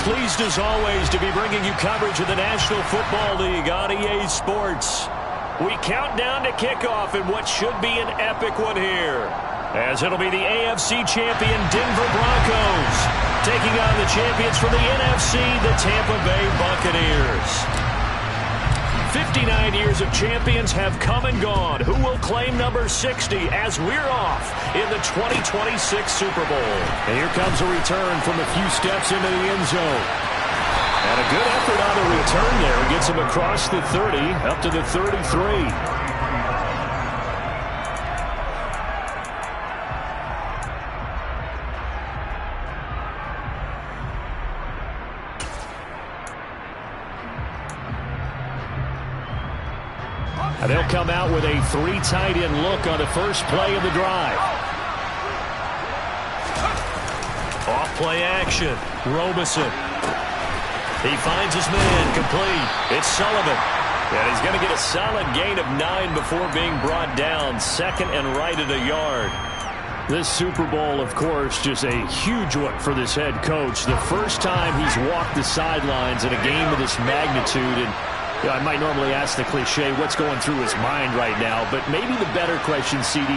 Pleased as always to be bringing you coverage of the National Football League on EA Sports. We count down to kickoff in what should be an epic one here, as it'll be the AFC champion Denver Broncos taking on the champions from the NFC, the Tampa Bay Buccaneers. 59 years of champions have come and gone. Who will claim number 60 as we're off in the 2026 Super Bowl? And here comes a return from a few steps into the end zone. And a good effort on the return there. Gets him across the 30, up to the 33. And they'll come out with a three tight end look on the first play of the drive. Off play action. Robeson. He finds his man complete. It's Sullivan. And he's going to get a solid gain of 9 before being brought down. Second and right at a yard. This Super Bowl, of course, just a huge one for this head coach. The first time he's walked the sidelines in a game of this magnitude. And I might normally ask the cliche, what's going through his mind right now? But maybe the better question, CD,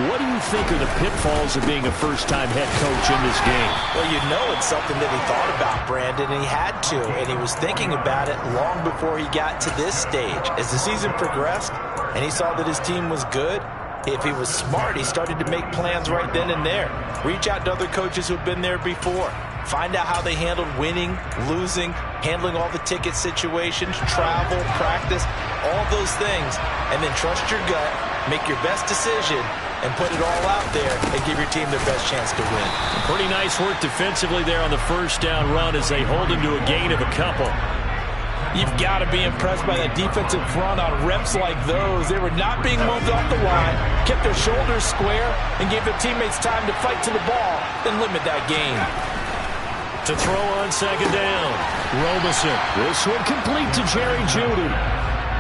what do you think are the pitfalls of being a first-time head coach in this game? Well, you know it's something that he thought about, Brandon, and he had to. And he was thinking about it long before he got to this stage. As the season progressed and he saw that his team was good, if he was smart, he started to make plans right then and there. Reach out to other coaches who've been there before. Find out how they handled winning, losing, handling all the ticket situations, travel, practice, all those things. And then trust your gut, make your best decision, and put it all out there and give your team their best chance to win. Pretty nice work defensively there on the first down run as they hold him to a gain of a couple. You've got to be impressed by that defensive front on reps like those. They were not being moved off the line, kept their shoulders square, and gave their teammates time to fight to the ball and limit that gain. To throw on second down. Robeson. This one complete to Jerry Jeudy.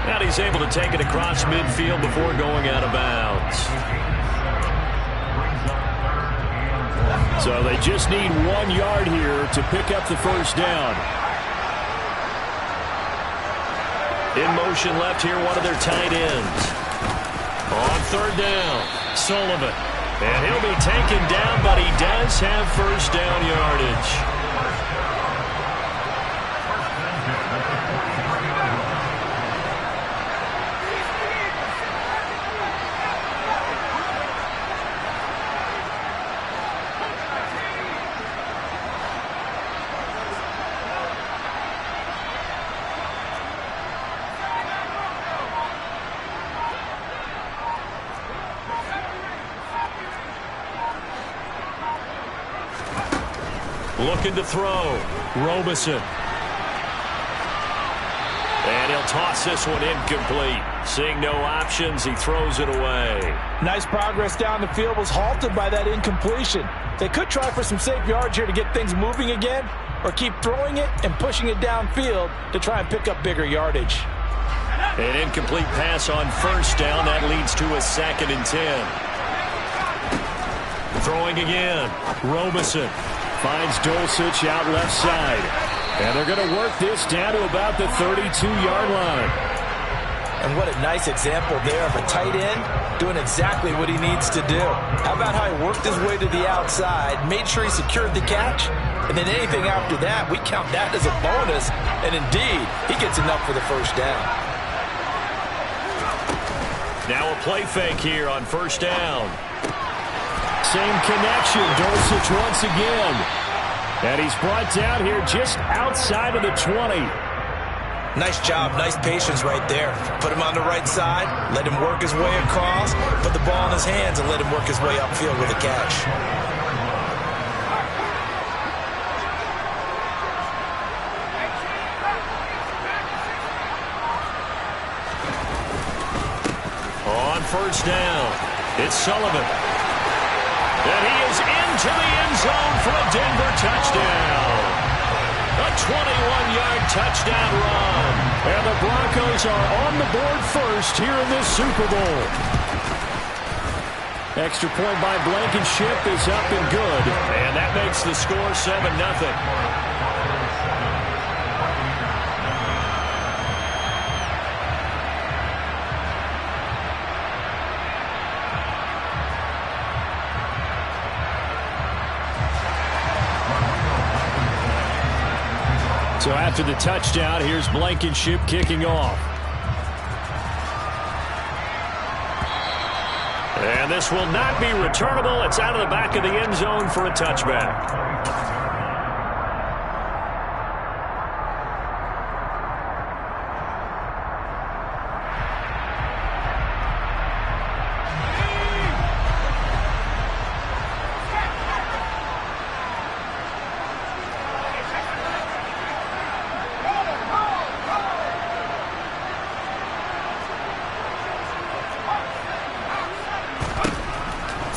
And he's able to take it across midfield before going out of bounds. So they just need 1 yard here to pick up the first down. In motion left here, one of their tight ends. On third down, Sullivan. And he'll be taken down, but he does have first down yardage. Looking to throw. Robeson. And he'll toss this one incomplete. Seeing no options, he throws it away. Nice progress down the field, was halted by that incompletion. They could try for some safe yards here to get things moving again, or keep throwing it and pushing it downfield to try and pick up bigger yardage. An incomplete pass on first down. That leads to a 2nd and 10. Throwing again. Robeson. Finds Dulcich out left side. And they're going to work this down to about the 32-yard line. And what a nice example there of a tight end doing exactly what he needs to do. How about how he worked his way to the outside, made sure he secured the catch, and then anything after that, we count that as a bonus. And indeed, he gets enough for the first down. Now a play fake here on first down. Same connection. Dulcich once again. And he's brought down here just outside of the 20. Nice job. Nice patience right there. Put him on the right side. Let him work his way across. Put the ball in his hands and let him work his way upfield with a catch. On first down, it's Sullivan. And he is into the end zone for a Denver touchdown. A 21-yard touchdown run. And the Broncos are on the board first here in this Super Bowl. Extra point by Blankenship is up and good. And that makes the score 7-0. So after the touchdown, here's Blankenship kicking off. And this will not be returnable. It's out of the back of the end zone for a touchback.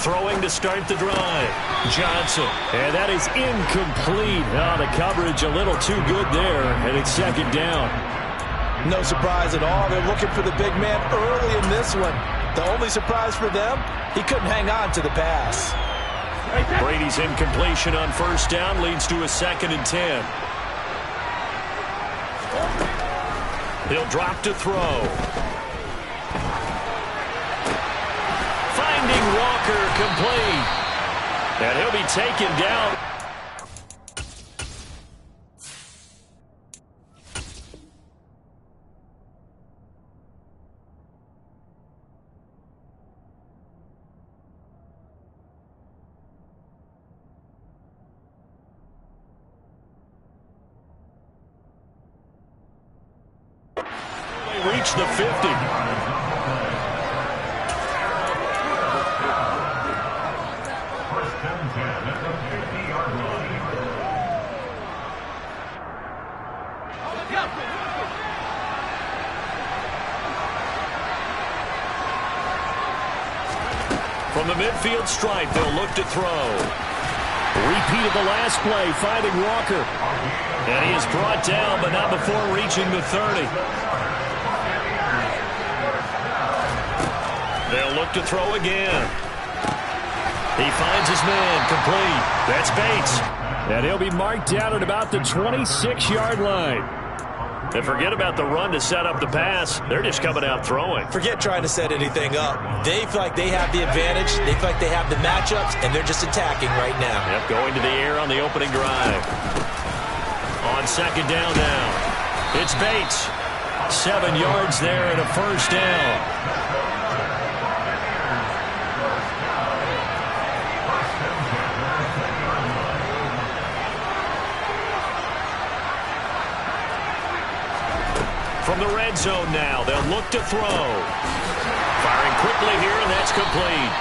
Throwing to start the drive. Johnson. And that is incomplete. Oh, the coverage a little too good there, and it's second down. No surprise at all. They're looking for the big man early in this one. The only surprise for them, he couldn't hang on to the pass. Brady's incompletion on first down leads to a 2nd and 10. He'll drop to throw. Walker complete. And he'll be taken down. They reach the 50. From the midfield stripe, they'll look to throw. Repeat of the last play, finding Walker. And he is brought down, but not before reaching the 30. They'll look to throw again. He finds his man, complete. That's Bates. And he'll be marked down at about the 26-yard line. And forget about the run to set up the pass. They're just coming out throwing. Forget trying to set anything up. They feel like they have the advantage. They feel like they have the matchups, and they're just attacking right now. Yep, going to the air on the opening drive. On second down now. It's Bates. 7 yards there and a first down. From the red zone now, they'll look to throw. Firing quickly here, and that's complete.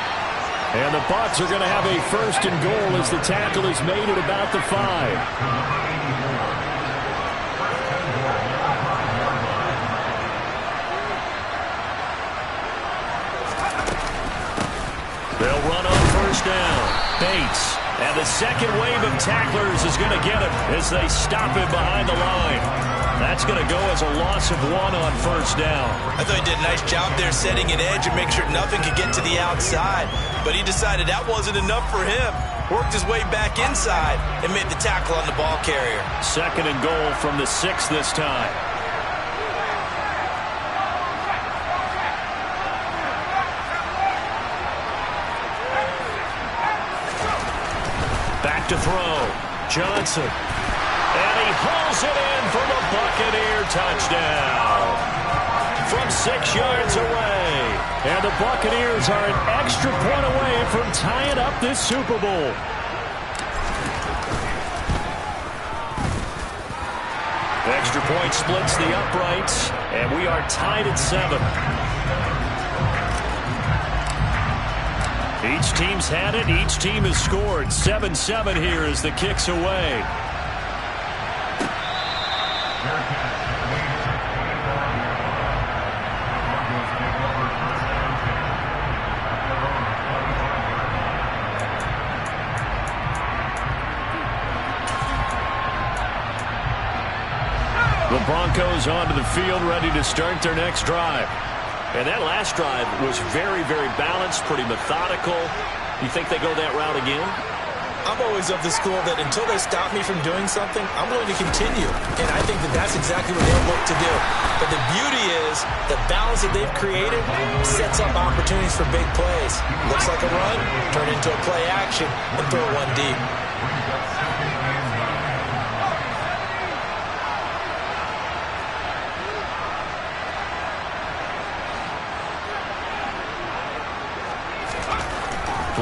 And the Bucs are going to have a 1st and goal as the tackle is made at about the 5. They'll run on first down. Bates. And the second wave of tacklers is going to get him as they stop him behind the line. That's going to go as a loss of 1 on first down. I thought he did a nice job there setting an edge and making sure nothing could get to the outside. But he decided that wasn't enough for him. Worked his way back inside and made the tackle on the ball carrier. 2nd and goal from the 6 this time. Back to throw. Johnson. And he hauls it in for the Buccaneer touchdown. From 6 yards away. And the Buccaneers are an extra point away from tying up this Super Bowl. Extra point splits the uprights, and we are tied at 7. Each team's had it. Each team has scored. 7-7 here as the kick's away. The Broncos onto the field, ready to start their next drive. And that last drive was very, very balanced, pretty methodical. You think they go that route again? I'm always of the school that until they stop me from doing something, I'm going to continue. And I think that that's exactly what they'll look to do. But the beauty is the balance that they've created sets up opportunities for big plays. Looks like a run, turn into a play action, and throw one deep.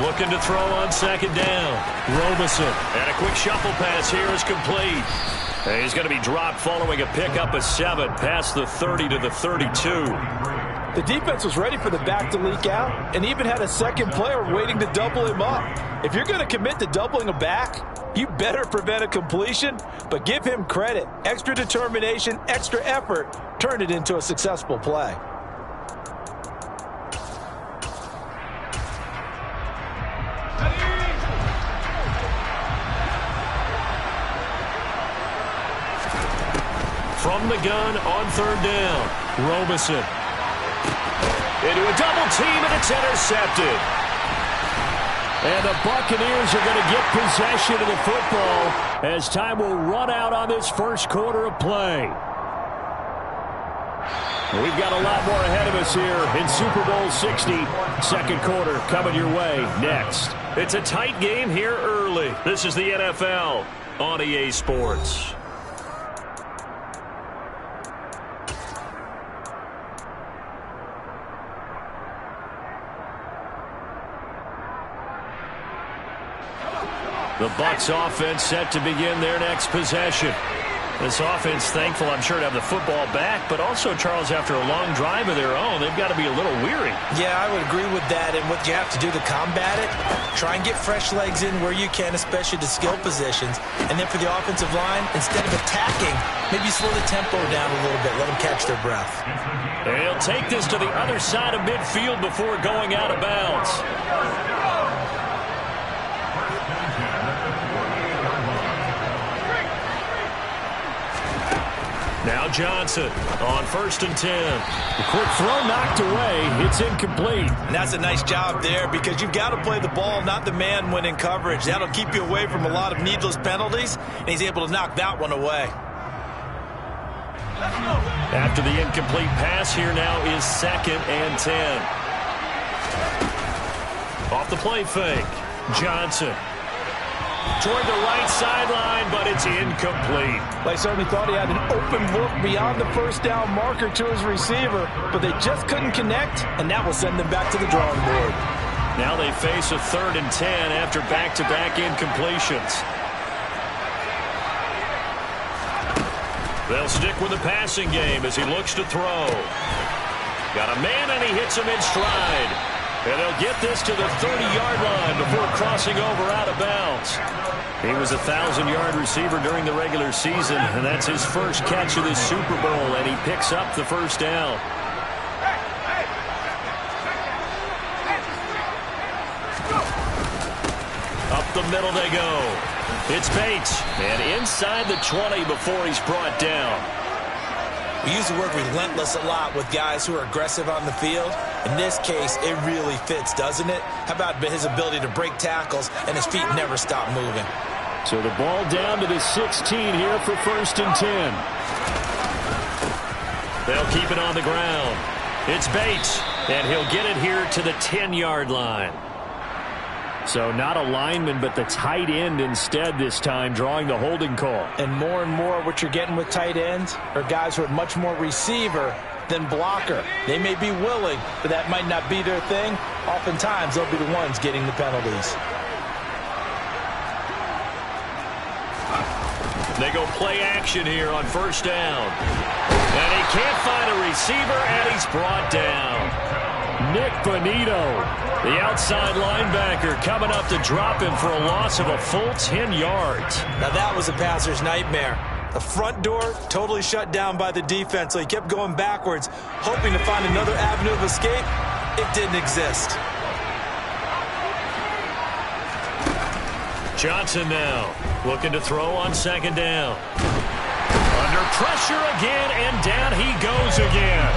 Looking to throw on second down. Robinson. And a quick shuffle pass here is complete. And he's going to be dropped following a pickup of 7 past the 30 to the 32. The defense was ready for the back to leak out and even had a second player waiting to double him up. If you're going to commit to doubling a back, you better prevent a completion, but give him credit. Extra determination, extra effort, turn it into a successful play. From the gun on third down, Robinson. Into a double team, and it's intercepted. And the Buccaneers are going to get possession of the football as time will run out on this first quarter of play. We've got a lot more ahead of us here in Super Bowl 60. Second quarter coming your way next. It's a tight game here early. This is the NFL on EA Sports. The Bucs offense set to begin their next possession. This offense thankful, I'm sure, to have the football back, but also, Charles, after a long drive of their own, they've got to be a little weary. Yeah, I would agree with that, and what you have to do to combat it, try and get fresh legs in where you can, especially to skill positions, and then for the offensive line, instead of attacking, maybe slow the tempo down a little bit, let them catch their breath. And he'll take this to the other side of midfield before going out of bounds. Now Johnson on 1st and 10. The quick throw knocked away. It's incomplete. And that's a nice job there because you've got to play the ball, not the man when in coverage. That'll keep you away from a lot of needless penalties, and he's able to knock that one away. After the incomplete pass, here now is 2nd and 10. Off the play fake. Johnson. Toward the right sideline, but it's incomplete. They certainly thought he had an open look beyond the first down marker to his receiver, but they just couldn't connect, and that will send them back to the drawing board. Now they face a 3rd and 10 after back-to-back incompletions. They'll stick with the passing game as he looks to throw. Got a man, and he hits him in stride. And they'll get this to the 30-yard line before crossing over out of bounds. He was a 1,000-yard receiver during the regular season, and that's his first catch of this Super Bowl, and he picks up the first down. Up the middle they go. It's Bates, and inside the 20 before he's brought down. We use the word relentless a lot with guys who are aggressive on the field. In this case, it really fits, doesn't it? How about his ability to break tackles and his feet never stop moving? So the ball down to the 16 here for 1st and 10. They'll keep it on the ground. It's Bates, and he'll get it here to the 10-yard line. So not a lineman, but the tight end instead this time, drawing the holding call. And more what you're getting with tight ends are guys who are much more receiver than blocker. They may be willing, but that might not be their thing. Oftentimes, they'll be the ones getting the penalties. They go play action here on 1st down. And he can't find a receiver, and he's brought down. Nick Bonito, the outside linebacker, coming up to drop him for a loss of a full 10 yards. Now that was a passer's nightmare. The front door totally shut down by the defense, so he kept going backwards, hoping to find another avenue of escape. It didn't exist. Johnson now looking to throw on 2nd down. Under pressure again, and down he goes again.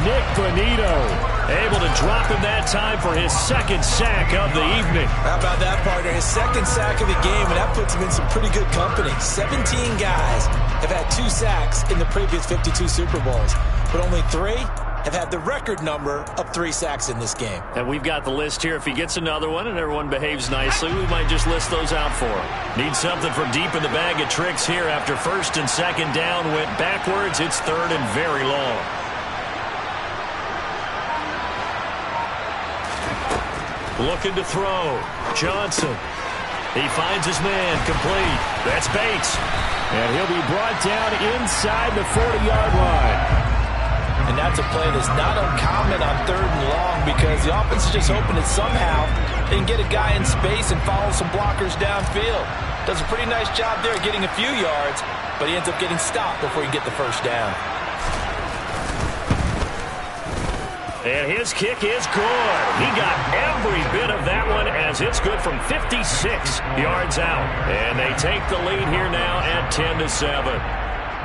Nick Bonito able to drop him that time for his 2nd sack of the evening. How about that, partner? His 2nd sack of the game, and that puts him in some pretty good company. 17 guys have had 2 sacks in the previous 52 Super Bowls, but only 3 have had the record number of 3 sacks in this game. And we've got the list here. If he gets another one and everyone behaves nicely, we might just list those out for him. Need something from deep in the bag of tricks here after 1st and 2nd down went backwards. It's 3rd and very long. Looking to throw. Johnson. He finds his man, complete. That's Bates. And he'll be brought down inside the 40-yard line. And that's a play that's not uncommon on 3rd and long because the offense is just hoping that somehow they can get a guy in space and follow some blockers downfield. Does a pretty nice job there getting a few yards, but he ends up getting stopped before he can get the first down. And his kick is good. He got every bit of that one as it's good from 56 yards out. And they take the lead here now at 10-7.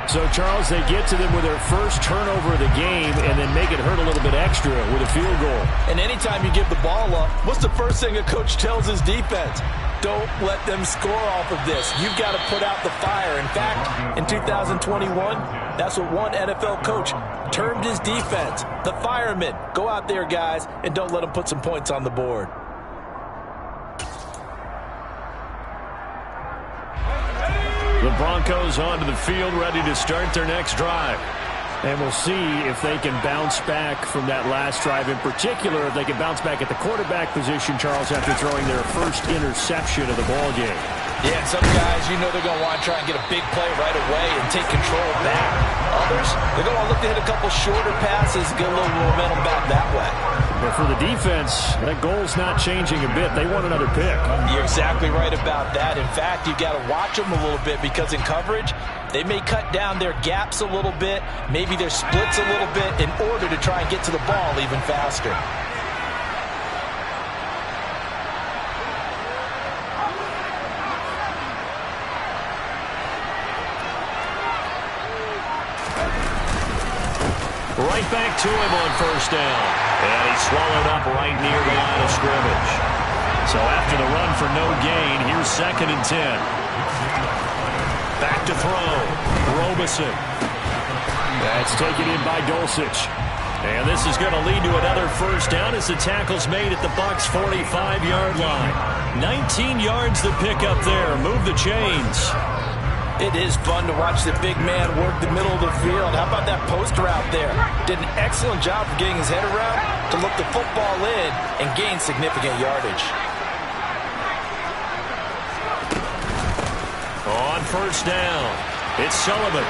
So, Charles, they get to them with their first turnover of the game and then make it hurt a little bit extra with a field goal. And anytime you give the ball up, what's the first thing a coach tells his defense? Don't let them score off of this. You've got to put out the fire. In fact, in 2021, that's what one NFL coach termed his defense, the firemen. Go out there, guys, and don't let them put some points on the board. The Broncos onto the field, ready to start their next drive. And we'll see if they can bounce back from that last drive. In particular, if they can bounce back at the quarterback position, Charles, after throwing their first interception of the ball game. Yeah, and some guys, you know they're going to want to try and get a big play right away and take control back. Others, they're going to look to hit a couple shorter passes, get a little momentum back that way. But for the defense, that goal's not changing a bit. They want another pick. You're exactly right about that. In fact, you've got to watch them a little bit because in coverage, they may cut down their gaps a little bit, maybe their splits a little bit in order to try and get to the ball even faster. Right back to him on first down. And he's swallowed up right near the line of scrimmage. So after the run for no gain, here's 2nd and 10. Back to throw. Robeson. That's taken in by Dulcich. And this is going to lead to another first down as the tackle's made at the Bucs' 45-yard line. 19 yards to pick up there. Move the chains. It is fun to watch the big man work the middle of the field. How about that post route there? Did an excellent job of getting his head around to look the football in and gain significant yardage. On first down, it's Sullivan.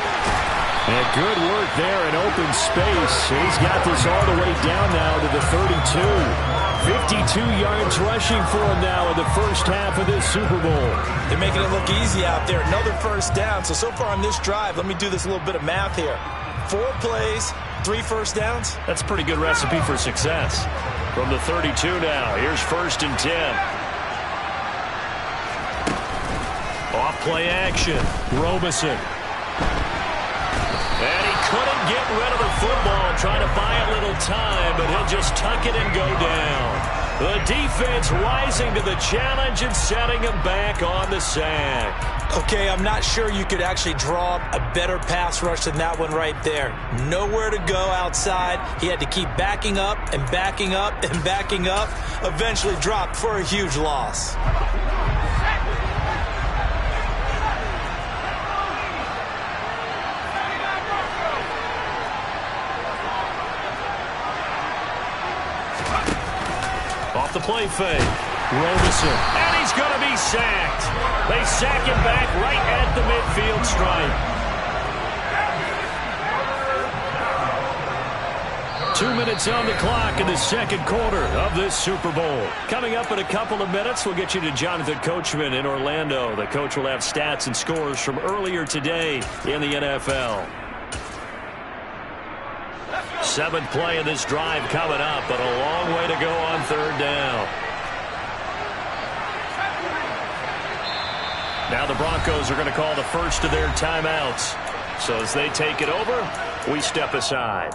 And good work there in open space. He's got this all the way down now to the 32. 52 yards rushing for him now in the first half of this Super Bowl. They're making it look easy out there. Another first down. So far on this drive, let me do this little bit of math here. 4 plays, 3 first downs. That's a pretty good recipe for success. From the 32 now, here's 1st and 10. Off play action. Robeson. And he couldn't get rid of the football, trying to buy a little time, but he'll just tuck it and go down. The defense rising to the challenge and setting him back on the sack. Okay, I'm not sure you could actually draw a better pass rush than that one right there. Nowhere to go outside. He had to keep backing up and backing up and backing up. Eventually dropped for a huge loss. Off the play fake. Robeson. And he's going to be sacked. They sack him back right at the midfield stripe. 2 minutes on the clock in the second quarter of this Super Bowl. Coming up in a couple of minutes, we'll get you to Jonathan Coachman in Orlando. The coach will have stats and scores from earlier today in the NFL. 7th play of this drive coming up, but a long way to go on 3rd down. Now the Broncos are going to call the first of their timeouts. So as they take it over, we step aside.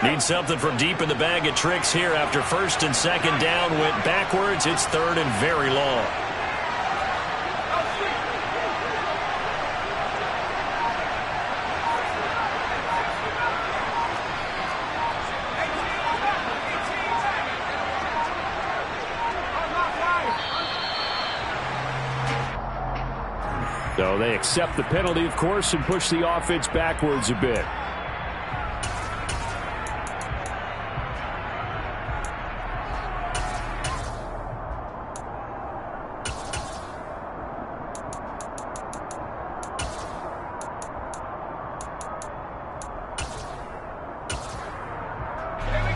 Need something from deep in the bag of tricks here after first and second down went backwards. It's third and very long. So they accept the penalty, of course, and push the offense backwards a bit.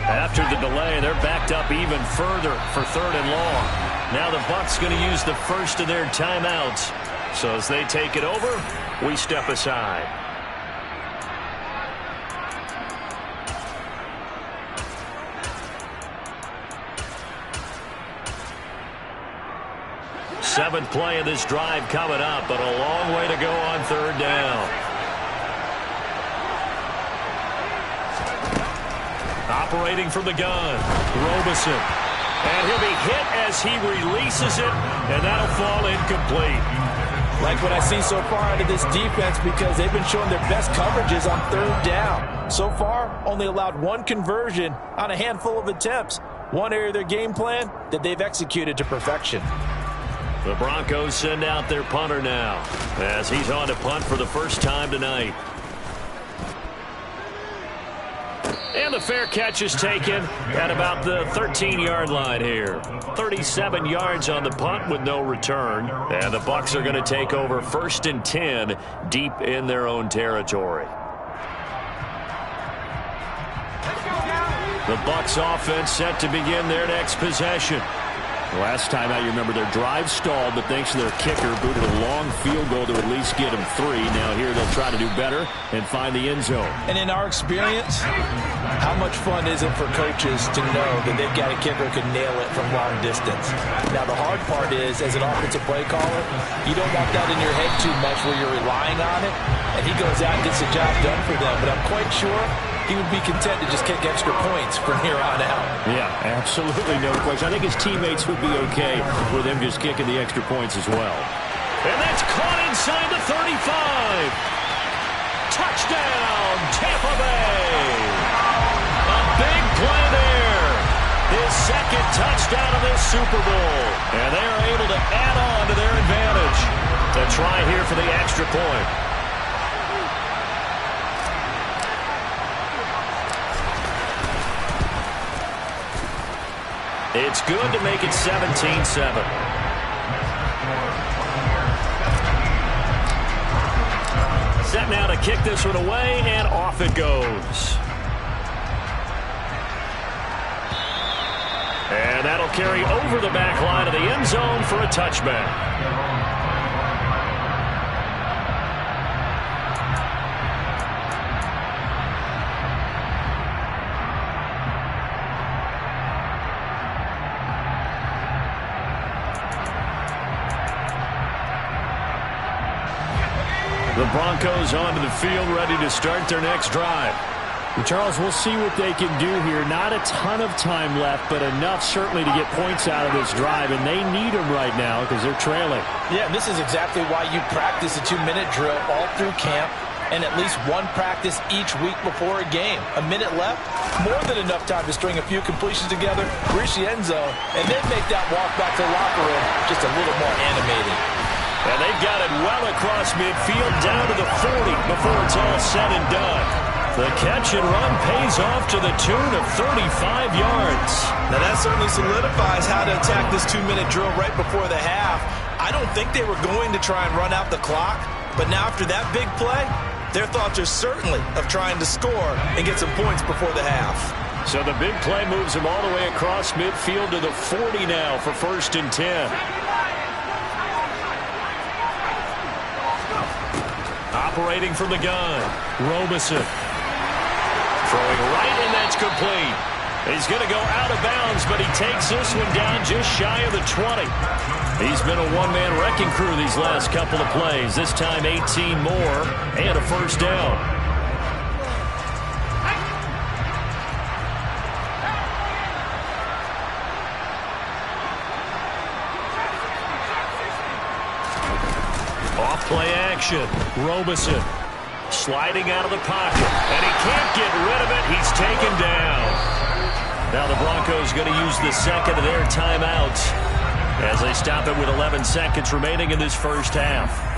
After the delay, they're backed up even further for third and long. Now the Bucs going to use the first of their timeouts. So as they take it over, we step aside. Seventh play of this drive coming up, but a long way to go on third down. Operating from the gun, Robeson. And he'll be hit as he releases it, and that'll fall incomplete. Like what I've seen so far out of this defense, because they've been showing their best coverages on third down. So far, only allowed one conversion on a handful of attempts. One area of their game plan that they've executed to perfection. The Broncos send out their punter now, as he's on to punt for the first time tonight. And the fair catch is taken at about the 13-yard line here. 37 yards on the punt with no return. And the Bucs are going to take over first and 10 deep in their own territory. The Bucs offense set to begin their next possession. Last time out, you remember their drive stalled, but thanks to their kicker, booted a long field goal to at least get them 3. Now here they'll try to do better and find the end zone. And in our experience, how much fun is it for coaches to know that they've got a kicker who can nail it from long distance? Now the hard part is, as an offensive play caller, you don't want that in your head too much where you're relying on it, and he goes out and gets the job done for them. But I'm quite sure he would be content to just kick extra points from here on out. Yeah, absolutely no question. I think his teammates would be okay with him just kicking the extra points as well. And that's caught inside the 35. Touchdown, Tampa Bay. A big play there. His second touchdown of this Super Bowl. And they are able to add on to their advantage. A try here for the extra point. It's good to make it 17-7. Set now to kick this one away, and off it goes. And that'll carry over the back line of the end zone for a touchback. The Broncos onto the field, ready to start their next drive. And Charles, we'll see what they can do here. Not a ton of time left, but enough certainly to get points out of this drive, and they need them right now because they're trailing. Yeah, and this is exactly why you practice a 2-minute drill all through camp and at least one practice each week before a game. A minute left, more than enough time to string a few completions together, reach the end zone, and then make that walk back to the locker room just a little more animated. And they've got it well across midfield, down to the 40 before it's all said and done. The catch and run pays off to the tune of 35 yards. Now that certainly solidifies how to attack this 2-minute drill right before the half. I don't think they were going to try and run out the clock, but now after that big play, their thoughts are certainly of trying to score and get some points before the half. So the big play moves them all the way across midfield to the 40 now for first and 10. Operating from the gun, Robeson. Throwing right, and that's complete. He's going to go out of bounds, but he takes this one down just shy of the 20. He's been a one-man wrecking crew these last couple of plays. This time 18 more and a first down. Play action. Robeson sliding out of the pocket, and he can't get rid of it. He's taken down. Now the Broncos going to use the second of their timeouts as they stop it with 11 seconds remaining in this first half.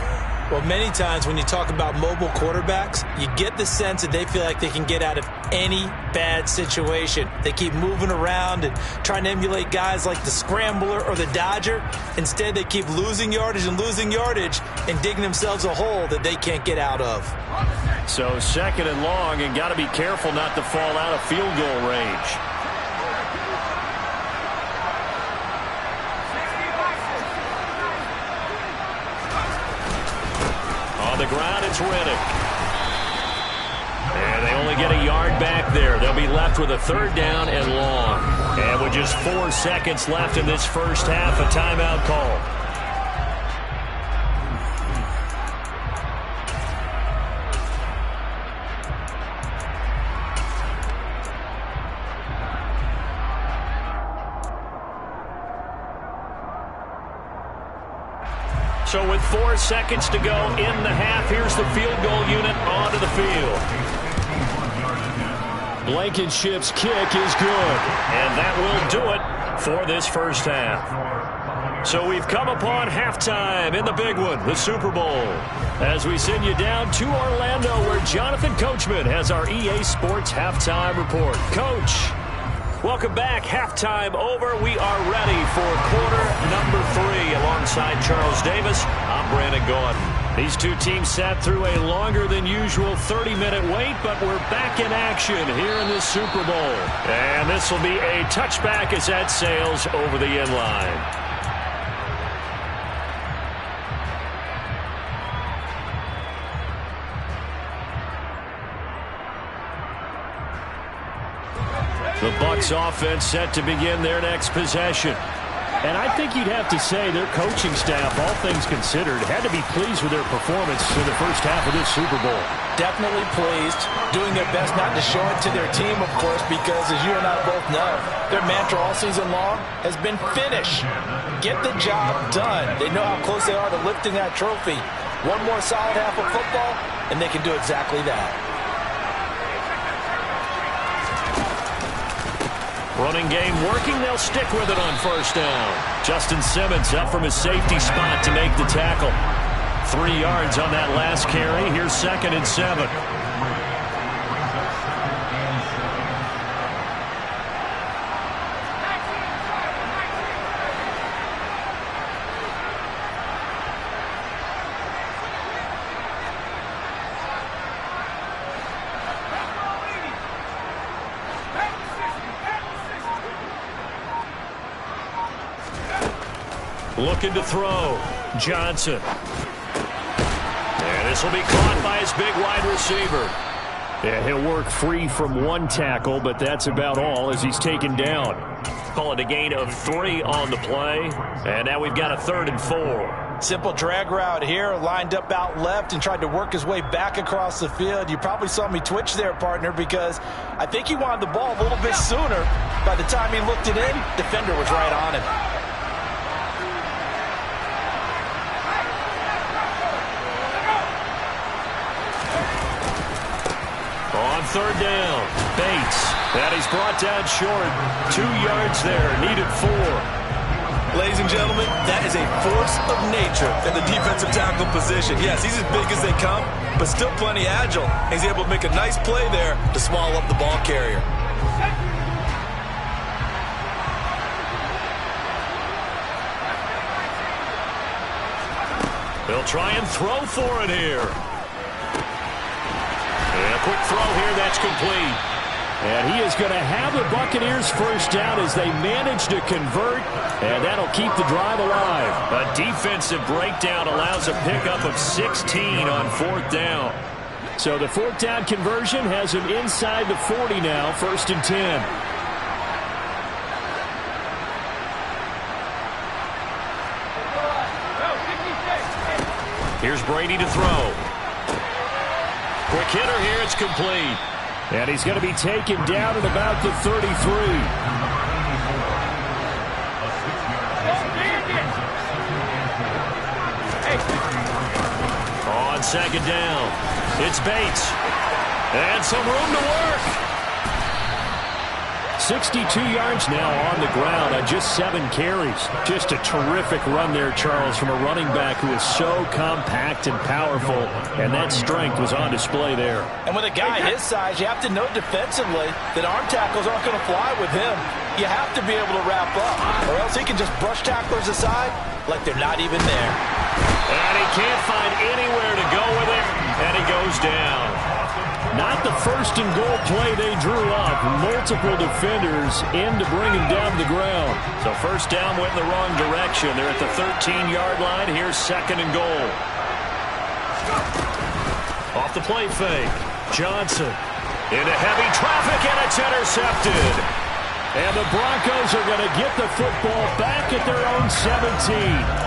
Well, many times when you talk about mobile quarterbacks, you get the sense that they feel like they can get out of any bad situation. They keep moving around and trying to emulate guys like the Scrambler or the Dodger. Instead, they keep losing yardage and digging themselves a hole that they can't get out of. So second and long, and got to be careful not to fall out of field goal range. On the ground, it's Reddick. And they only get a yard back there. They'll be left with a third down and long. And with just 4 seconds left in this first half, a timeout call. So with 4 seconds to go in the half, here's the field goal unit onto the field. Blankenship's kick is good, and that will do it for this first half. So we've come upon halftime in the big one, the Super Bowl, as we send you down to Orlando, where Jonathan Coachman has our EA Sports halftime report. Coach, welcome back. Halftime over. We are ready for quarter number 3. Alongside Charles Davis, I'm Brandon Gaudin. These two teams sat through a longer than usual 30-minute wait, but we're back in action here in this Super Bowl. And this will be a touchback as that sails over the end line. The Bucs offense set to begin their next possession. And I think you'd have to say their coaching staff, all things considered, had to be pleased with their performance in the first half of this Super Bowl. Definitely pleased, doing their best not to show it to their team, of course, because as you and I both know, their mantra all season long has been finish. Get the job done. They know how close they are to lifting that trophy. One more solid half of football, and they can do exactly that. Running game working. They'll stick with it on first down. Justin Simmons up from his safety spot to make the tackle. 3 yards on that last carry. Here's 2nd and 7. Looking to throw. Johnson. And this will be caught by his big wide receiver. Yeah, he'll work free from one tackle, but that's about all as he's taken down. Call it a gain of 3 on the play. And now we've got a 3rd and 4. Simple drag route here, lined up out left and tried to work his way back across the field. You probably saw me twitch there, partner, because I think he wanted the ball a little bit sooner. By the time he looked it in, defender was right on him. On 3rd down, Bates. And he's brought down short. 2 yards there, needed 4. Ladies and gentlemen, that is a force of nature in the defensive tackle position. Yes, he's as big as they come, but still plenty agile. He's able to make a nice play there to swallow up the ball carrier. They'll try and throw for it here. And a quick throw here, that's complete. And he is going to have the Buccaneers first down as they manage to convert, and that'll keep the drive alive. A defensive breakdown allows a pickup of 16 on 4th down. So the 4th down conversion has him inside the 40 now, 1st and 10. Here's Brady to throw. Quick hitter here, it's complete. And he's going to be taken down at about the 33. on second down. It's Bates. And some room to work. 62 yards now on the ground on just 7 carries. Just a terrific run there, Charles, from a running back who is so compact and powerful, and that strength was on display there. And with a guy his size, you have to know defensively that arm tackles aren't going to fly with him. You have to be able to wrap up, or else he can just brush tacklers aside like they're not even there. And he can't find anywhere to go with it, and he goes down. Not the first and goal play they drew up. Multiple defenders in to bring him down to the ground. So first down went in the wrong direction. They're at the 13-yard line. Here's second and goal. Off the play fake. Johnson into heavy traffic, and it's intercepted. And the Broncos are going to get the football back at their own 17.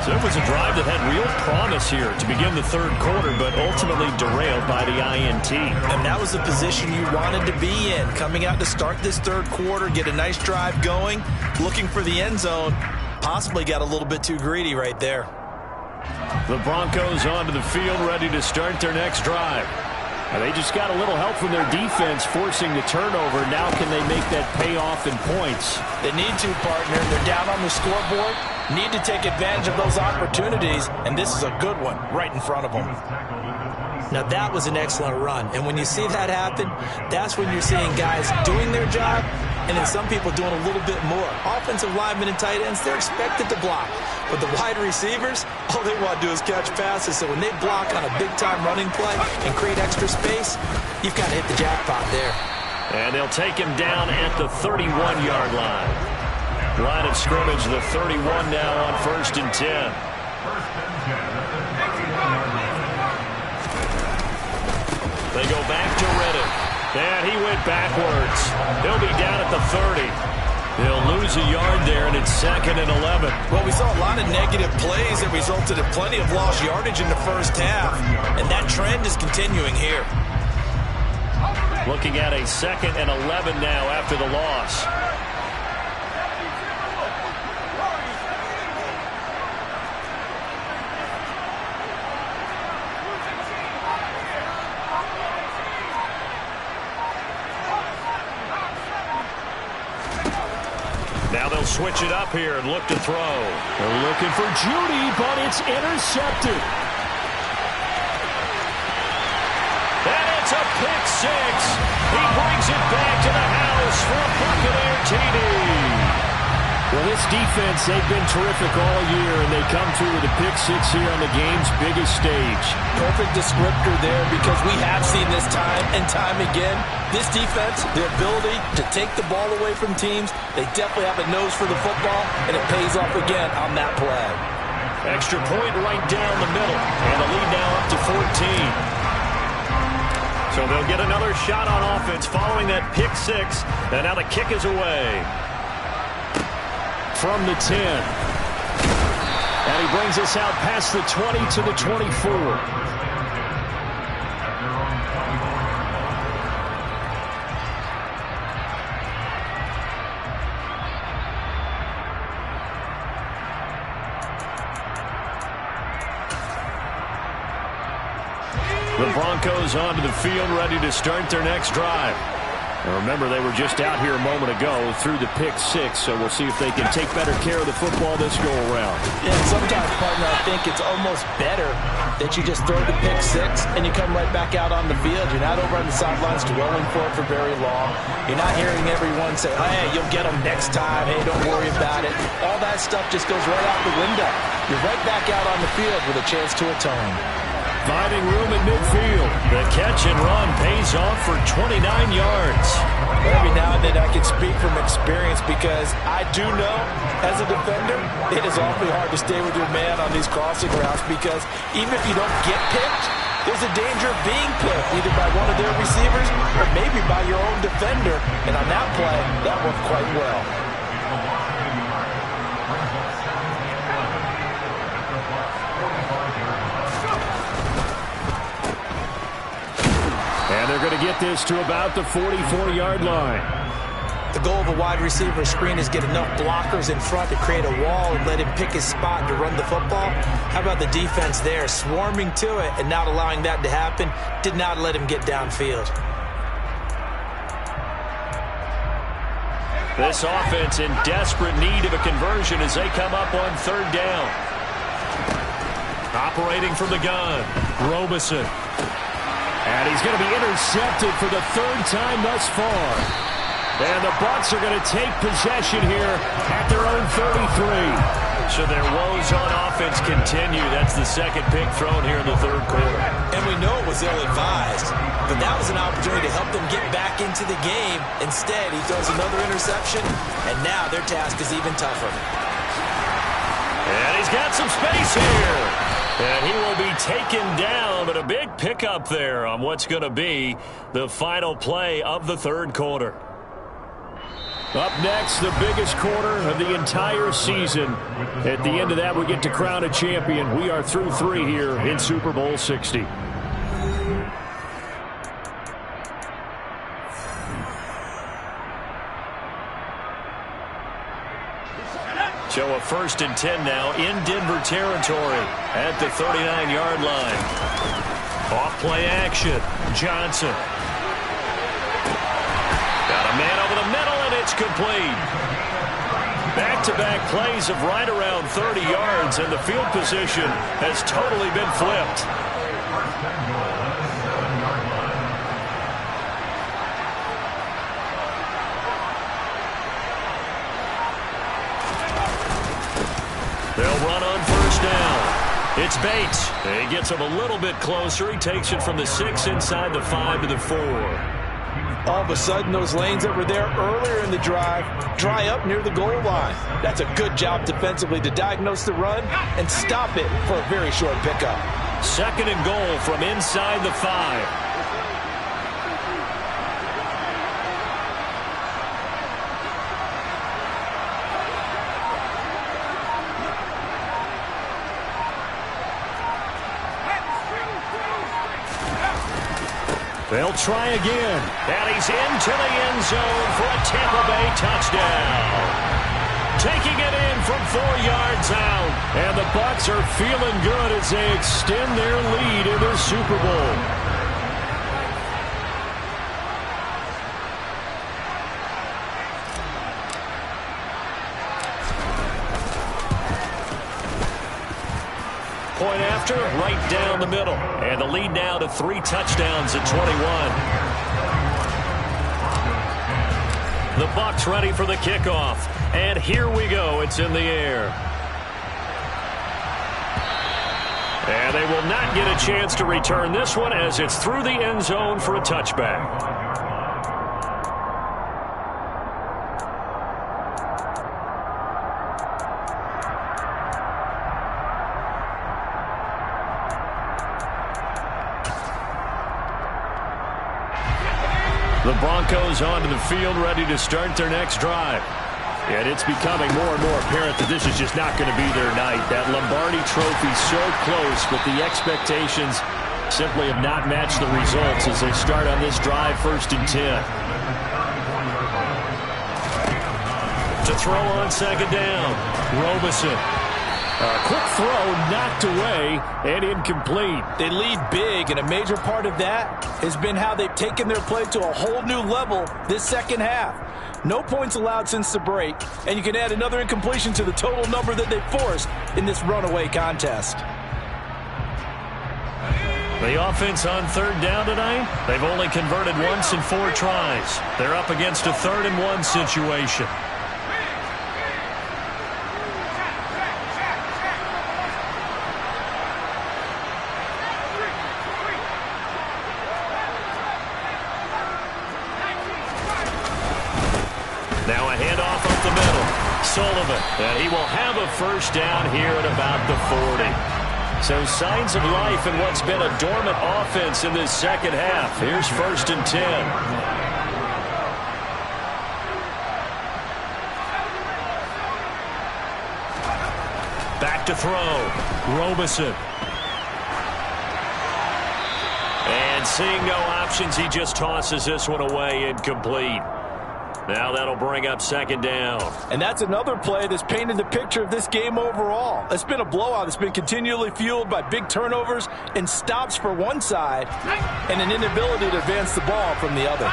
So it was a drive that had real promise here to begin the third quarter, but ultimately derailed by the INT. And that was the position you wanted to be in. Coming out to start this third quarter, get a nice drive going, looking for the end zone. Possibly got a little bit too greedy right there. The Broncos onto the field, ready to start their next drive. And they just got a little help from their defense forcing the turnover. Now can they make that pay off in points? They need to, partner. They're down on the scoreboard. Need to take advantage of those opportunities, and this is a good one right in front of them. Now, that was an excellent run, and when you see that happen, that's when you're seeing guys doing their job and then some people doing a little bit more. Offensive linemen and tight ends, they're expected to block. But the wide receivers, all they want to do is catch passes. So when they block on a big-time running play and create extra space, you've got to hit the jackpot there. And they'll take him down at the 31-yard line. Line of scrimmage, the 31 now on 1st and 10. They go back to Reddick. And he went backwards. He'll be down at the 30. They'll lose a yard there, and it's 2nd and 11. Well, we saw a lot of negative plays that resulted in plenty of lost yardage in the first half, and that trend is continuing here. Looking at a 2nd and 11 now after the loss. Now they'll switch it up here and look to throw. They're looking for Judy, but it's intercepted. And it's a pick six. He brings it back to the house for a Buccaneer TD. Well, this defense, they've been terrific all year, and they come through with a pick six here on the game's biggest stage. Perfect descriptor there, because we have seen this time and time again. This defense, the ability to take the ball away from teams, they definitely have a nose for the football, and it pays off again on that play. Extra point right down the middle, and the lead now up to 14. So they'll get another shot on offense following that pick six, and now the kick is away. From the 10. And he brings us out past the 20 to the 24. The Broncos onto the field, ready to start their next drive. Now remember, they were just out here a moment ago through the pick six, so we'll see if they can take better care of the football this go-around. Yeah, sometimes, partner, I think it's almost better that you just throw the pick six and you come right back out on the field. You're not over on the sidelines dwelling for it for very long. You're not hearing everyone say, hey, you'll get them next time. Hey, don't worry about it. All that stuff just goes right out the window. You're right back out on the field with a chance to atone. Finding room in midfield. The catch and run pays off for 29 yards. Every now and then I can speak from experience, because I do know, as a defender, it is awfully hard to stay with your man on these crossing routes, because even if you don't get picked, there's a danger of being picked, either by one of their receivers or maybe by your own defender. And on that play, that worked quite well. And they're going to get this to about the 44-yard line. The goal of a wide receiver screen is get enough blockers in front to create a wall and let him pick his spot to run the football. How about the defense there, swarming to it and not allowing that to happen? Did not let him get downfield. This offense in desperate need of a conversion as they come up on third down. Operating from the gun, Robison. And he's going to be intercepted for the third time thus far. And the Bucs are going to take possession here at their own 33. So their woes on offense continue. That's the second pick thrown here in the third quarter. And we know it was ill-advised, but that was an opportunity to help them get back into the game. Instead, he throws another interception, and now their task is even tougher. And he's got some space here. And he will be taken down, but a big pickup there on what's going to be the final play of the third quarter. Up next, the biggest quarter of the entire season. At the end of that, we get to crown a champion. We are through 3 here in Super Bowl 60. So a 1st and 10 now in Denver territory at the 39-yard line. Off play action. Johnson. Got a man over the middle, and it's complete. Back-to-back plays of right around 30 yards, and the field position has totally been flipped. They'll run on first down. It's Bates. He gets him a little bit closer. He takes it from the 6 inside the 5 to the 4. All of a sudden, those lanes that were there earlier in the drive dry up near the goal line. That's a good job defensively to diagnose the run and stop it for a very short pickup. 2nd and goal from inside the 5. They'll try again. And he's into the end zone for a Tampa Bay touchdown. Taking it in from 4 yards out. And the Bucs are feeling good as they extend their lead in the Super Bowl. Point after, right down the middle. And the lead now to 3 touchdowns at 21. The Bucs ready for the kickoff. And here we go. It's in the air. And they will not get a chance to return this one as it's through the end zone for a touchback. The Broncos onto the field, ready to start their next drive. And it's becoming more and more apparent that this is just not going to be their night. That Lombardi trophy so close, but the expectations simply have not matched the results as they start on this drive, 1st and 10. To throw on 2nd down, Robison. A quick throw knocked away and incomplete. They lead big, and a major part of that has been how they've taken their play to a whole new level this second half. No points allowed since the break, and you can add another incompletion to the total number that they forced in this runaway contest. The offense on 3rd down tonight, they've only converted once in 4 tries. They're up against a 3rd and 1 situation. Now a handoff up the middle. Sullivan, and he will have a 1st down here at about the 40. So signs of life in what's been a dormant offense in this second half. Here's 1st and 10. Back to throw. Robison. And seeing no options, he just tosses this one away incomplete. Now that'll bring up second down. And that's another play that's painted the picture of this game overall. It's been a blowout. It's been continually fueled by big turnovers and stops for one side and an inability to advance the ball from the other.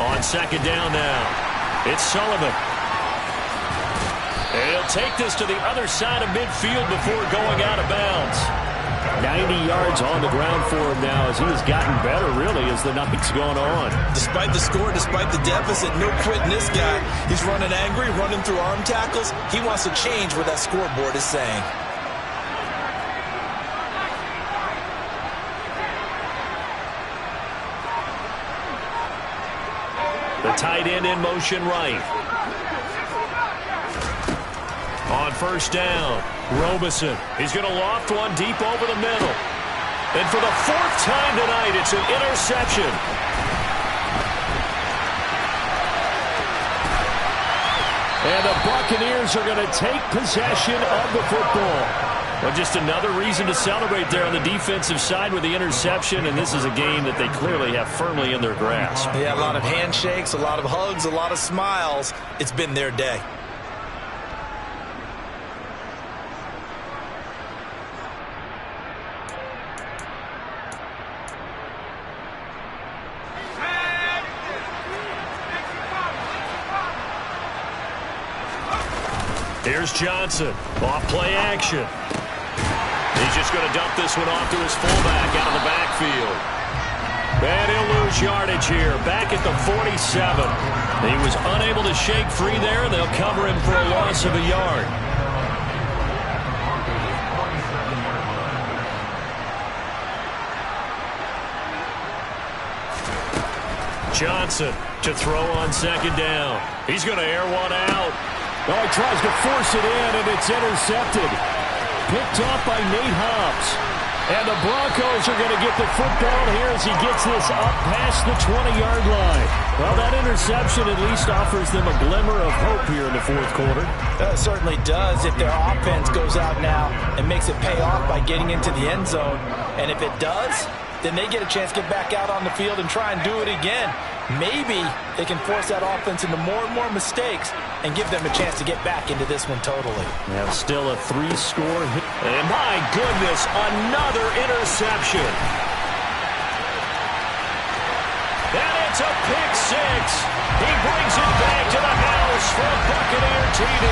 On second down now, it's Sullivan. And he'll take this to the other side of midfield before going out of bounds. 90 yards on the ground for him now as he has gotten better, really, as the night's gone on. Despite the score, despite the deficit, no quitting this guy. He's running angry, running through arm tackles. He wants to change what that scoreboard is saying. The tight end in motion right. On first down, Robeson. He's going to loft one deep over the middle. And for the fourth time tonight, it's an interception. And the Buccaneers are going to take possession of the football. Well, just another reason to celebrate there on the defensive side with the interception, and this is a game that they clearly have firmly in their grasp. Yeah, a lot of handshakes, a lot of hugs, a lot of smiles. It's been their day. Here's Johnson, off play action. He's just going to dump this one off to his fullback out of the backfield. And he'll lose yardage here, back at the 47. He was unable to shake free there, and they'll cover him for a loss of a yard. Johnson to throw on second down. He's going to air one out. Oh, he tries to force it in, and it's intercepted. Picked off by Nate Hobbs. And the Broncos are going to get the football here as he gets this up past the 20-yard line. Well, that interception at least offers them a glimmer of hope here in the fourth quarter. It certainly does if their offense goes out now and makes it pay off by getting into the end zone. And if it does, then they get a chance to get back out on the field and try and do it again. Maybe they can force that offense into more and more mistakes and give them a chance to get back into this one totally. Now still a 3-score hit. And my goodness, another interception. And it's a pick six. He brings it back to the house for a Buccaneer TD.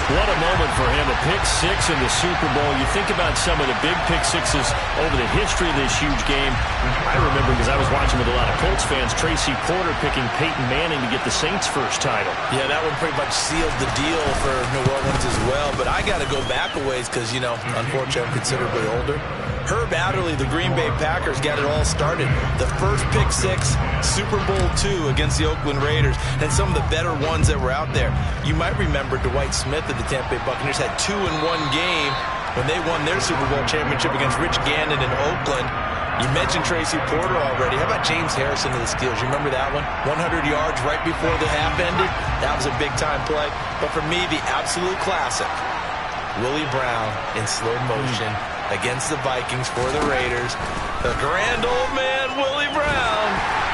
What a moment for him, a pick six in the Super Bowl. You think about some of the big pick sixes over the history of this huge game. I remember, because I was watching with a lot of Colts fans, Tracy Porter picking Peyton Manning to get the Saints' first title. Yeah, that one pretty much sealed the deal for New Orleans as well. But I got to go back a ways because, you know, unfortunately I'm considerably older. Herb Adderley, the Green Bay Packers, got it all started. The first pick six, Super Bowl II against the Oakland Raiders, and some of the better ones that were out there. You might remember Dwight Smith of the Tampa Bay Buccaneers had 2 in one game when they won their Super Bowl championship against Rich Gannon in Oakland. You mentioned Tracy Porter already. How about James Harrison of the Steelers? You remember that one? 100 yards right before the half ended. That was a big-time play. But for me, the absolute classic, Willie Brown in slow motion against the Vikings for the Raiders. The grand old man, Willie Brown,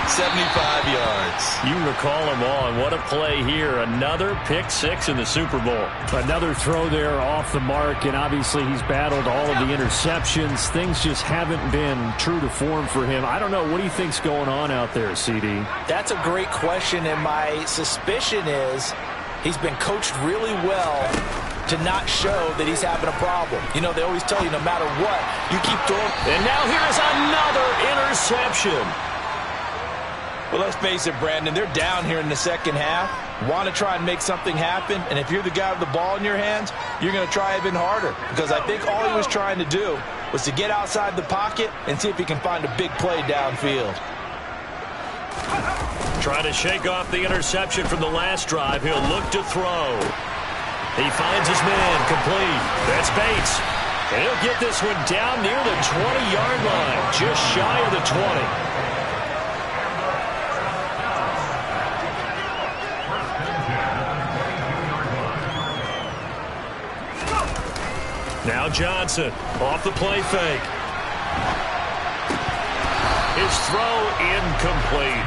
75 yards. You recall them all, and what a play here. Another pick six in the Super Bowl. Another throw there off the mark, and obviously he's battled all of the interceptions. Things just haven't been true to form for him. I don't know. What do you think's going on out there, CD? That's a great question, and my suspicion is he's been coached really well to not show that he's having a problem. You know, they always tell you no matter what, you keep throwing. And now here's another interception. Well, let's face it, Brandon, they're down here in the second half, want to try and make something happen, and if you're the guy with the ball in your hands, you're going to try even harder, because I think all he was trying to do was to get outside the pocket and see if he can find a big play downfield. Trying to shake off the interception from the last drive. He'll look to throw. He finds his man complete. That's Bates. And he'll get this one down near the 20-yard line, just shy of the 20. Now Johnson off the play fake. His throw incomplete.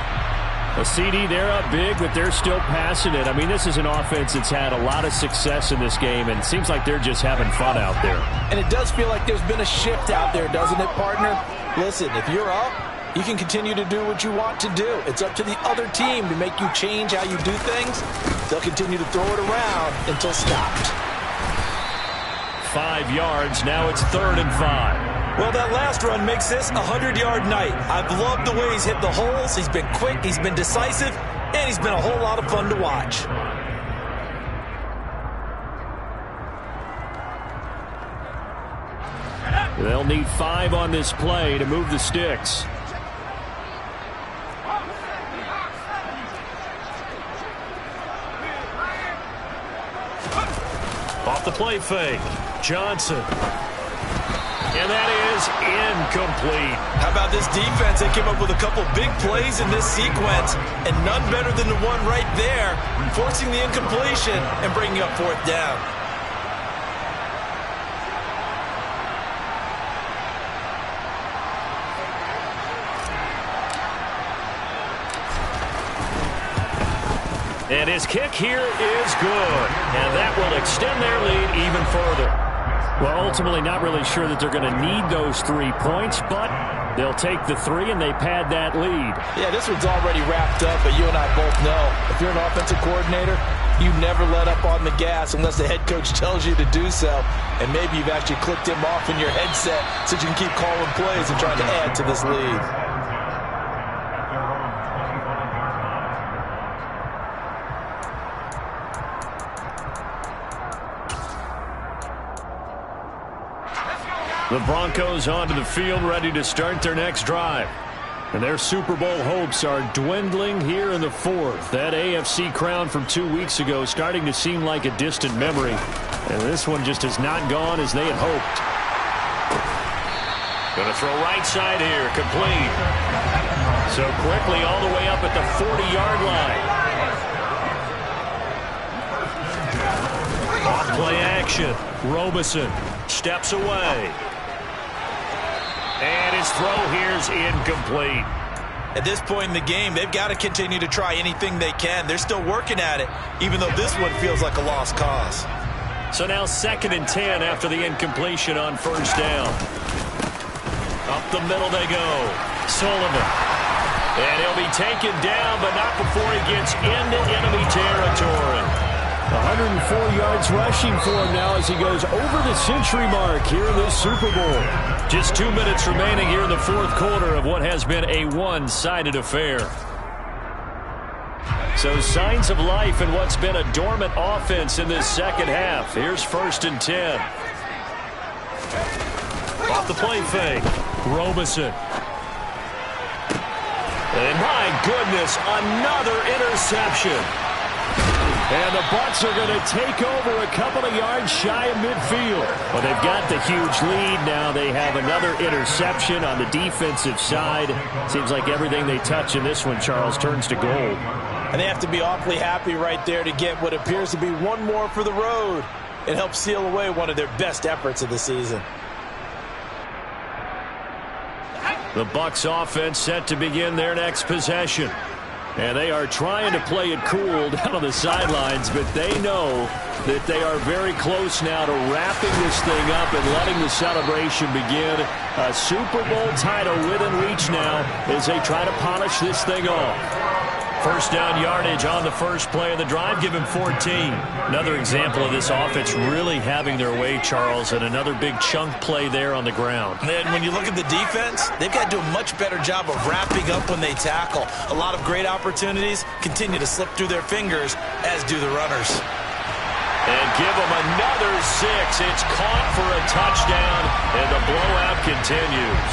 A CD, they're up big, but they're still passing it. I mean, this is an offense that's had a lot of success in this game, and it seems like they're just having fun out there. And it does feel like there's been a shift out there, doesn't it, partner? Listen, if you're up, you can continue to do what you want to do. It's up to the other team to make you change how you do things. They'll continue to throw it around until stopped. 5 yards. Now it's 3rd and 5. Well, that last run makes this a 100-yard night. I've loved the way he's hit the holes. He's been quick, he's been decisive, and he's been a whole lot of fun to watch. They'll need 5 on this play to move the sticks. Off the play fake. Johnson. And that is incomplete. How about this defense? They came up with a couple big plays in this sequence, and none better than the one right there, forcing the incompletion and bringing up 4th down. And his kick here is good. And that will extend their lead even further. Well, ultimately not really sure that they're going to need those 3 points, but they'll take the 3 and they pad that lead. Yeah, this one's already wrapped up, but you and I both know if you're an offensive coordinator, you never let up on the gas unless the head coach tells you to do so. And maybe you've actually clicked him off in your headset so you can keep calling plays and trying to add to this lead. The Broncos onto the field, ready to start their next drive. And their Super Bowl hopes are dwindling here in the 4th. That AFC crown from 2 weeks ago starting to seem like a distant memory. And this one just has not gone as they had hoped. Going to throw right side here, complete. So quickly all the way up at the 40-yard line. Off play action. Robinson steps away. And his throw here's incomplete. At this point in the game, they've got to continue to try anything they can. They're still working at it, even though this one feels like a lost cause. So now 2nd and 10 after the incompletion on 1st down. Up the middle they go. Sullivan. And he'll be taken down, but not before he gets into enemy territory. 104 yards rushing for him now as he goes over the century mark here in this Super Bowl. Just 2 minutes remaining here in the 4th quarter of what has been a one-sided affair. So signs of life in what's been a dormant offense in this 2nd half. Here's 1st and 10. Off the play fake. Robinson. And my goodness, another interception. And the Bucs are going to take over a couple of yards shy of midfield. Well, they've got the huge lead now. They have another interception on the defensive side. Seems like everything they touch in this one, Charles, turns to gold. And they have to be awfully happy right there to get what appears to be one more for the road. It helps seal away one of their best efforts of the season. The Bucs offense set to begin their next possession. And they are trying to play it cool down on the sidelines, but they know that they are very close now to wrapping this thing up and letting the celebration begin. A Super Bowl title within reach now as they try to polish this thing off. 1st down yardage on the first play of the drive. Give him 14. Another example of this offense really having their way, Charles, and another big chunk play there on the ground. And when you look at the defense, they've got to do a much better job of wrapping up when they tackle. A lot of great opportunities continue to slip through their fingers, as do the runners. And give them another 6. It's caught for a touchdown, and the blowout continues.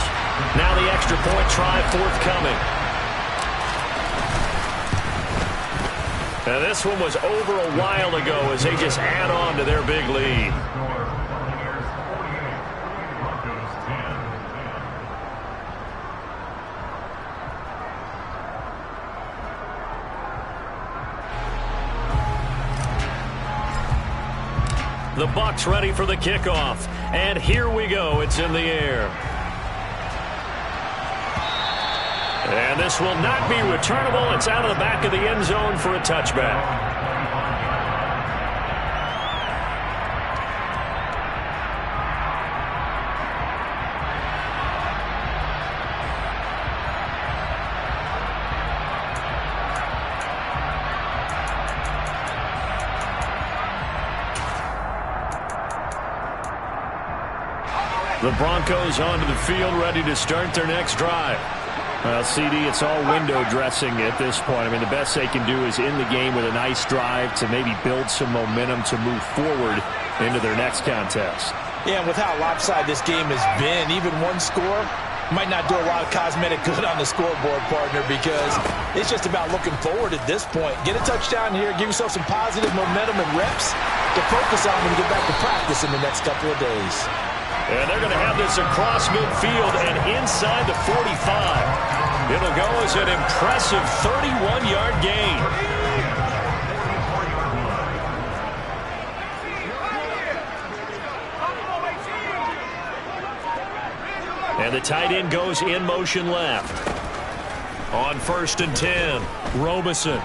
Now the extra point try forthcoming. Now this one was over a while ago as they just add on to their big lead. The Bucs ready for the kickoff. And here we go. It's in the air. And this will not be returnable. It's out of the back of the end zone for a touchback. The Broncos onto the field, ready to start their next drive. Well, CD, it's all window dressing at this point. I mean, the best they can do is in the game with a nice drive to maybe build some momentum to move forward into their next contest. Yeah, and with how lopsided this game has been, even one score might not do a lot of cosmetic good on the scoreboard, partner, because it's just about looking forward at this point. Get a touchdown here, give yourself some positive momentum and reps to focus on when you get back to practice in the next couple of days. And they're going to have this across midfield and inside the 45. It'll go as an impressive 31-yard gain. And the tight end goes in motion left. On 1st and 10, Robinson.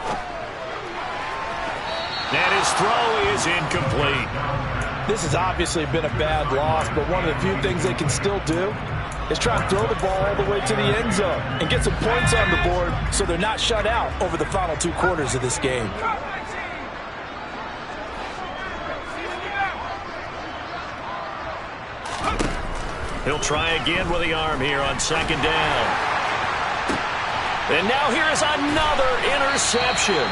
And his throw is incomplete. This has obviously been a bad loss, but one of the few things they can still do is try and throw the ball all the way to the end zone and get some points on the board so they're not shut out over the final 2 quarters of this game. He'll try again with the arm here on 2nd down. And now here is another interception.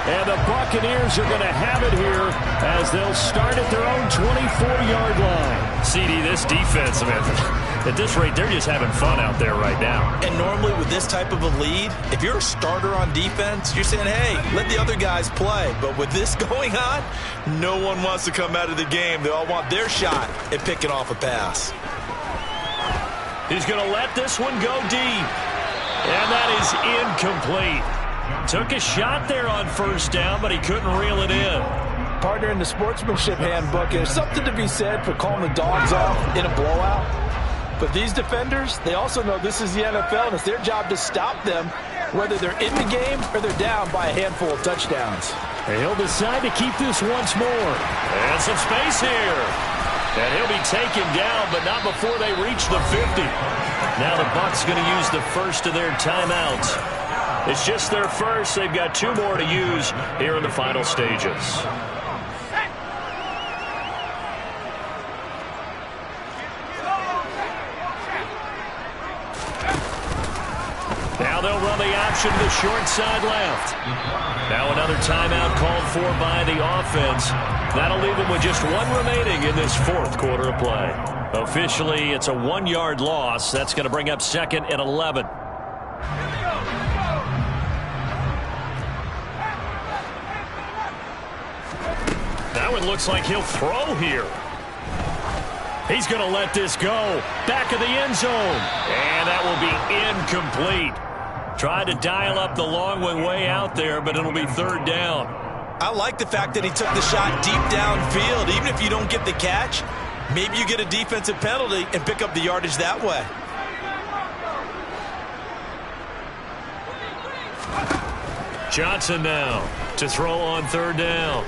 And the Buccaneers are going to have it here as they'll start at their own 24-yard line. CD, this defense, man, at this rate, they're just having fun out there right now. And normally with this type of a lead, if you're a starter on defense, you're saying, hey, let the other guys play. But with this going on, no one wants to come out of the game. They all want their shot at picking off a pass. He's going to let this one go deep. And that is incomplete. Took a shot there on 1st down, but he couldn't reel it in. Partner, in the sportsmanship handbook, there's something to be said for calling the dogs off in a blowout. But these defenders, they also know this is the NFL, and it's their job to stop them, whether they're in the game or they're down by a handful of touchdowns. And he'll decide to keep this once more. And some space here. And he'll be taken down, but not before they reach the 50. Now the Bucs going to use the first of their timeouts. It's just their first. They've got 2 more to use here in the final stages. Now they'll run the option to the short side left. Now another timeout called for by the offense. That'll leave them with just 1 remaining in this 4th quarter of play. Officially, it's a 1-yard loss. That's going to bring up 2nd and 11. That one looks like he'll throw here. He's going to let this go. Back of the end zone. And that will be incomplete. Tried to dial up the long one way out there, but it'll be 3rd down. I like the fact that he took the shot deep downfield. Even if you don't get the catch, maybe you get a defensive penalty and pick up the yardage that way. Johnson now to throw on 3rd down.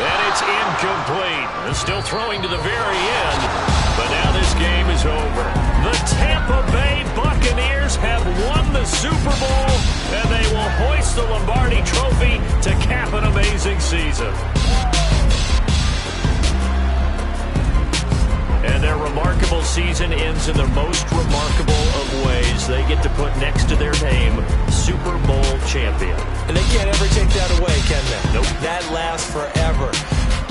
And it's incomplete. They're still throwing to the very end, but now this game is over. The Tampa Bay Buccaneers have won the Super Bowl, and they will hoist the Lombardi Trophy to cap an amazing season. And their remarkable season ends in the most remarkable of ways. They get to put next to their name, Super Bowl champion. And they can't ever take that away, can they? Nope. That lasts forever.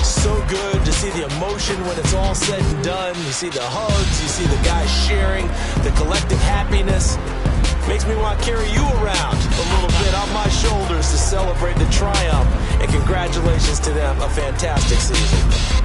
So good to see the emotion when it's all said and done. You see the hugs, you see the guys sharing, the collective happiness. Makes me want to carry you around a little bit on my shoulders to celebrate the triumph. And congratulations to them, a fantastic season.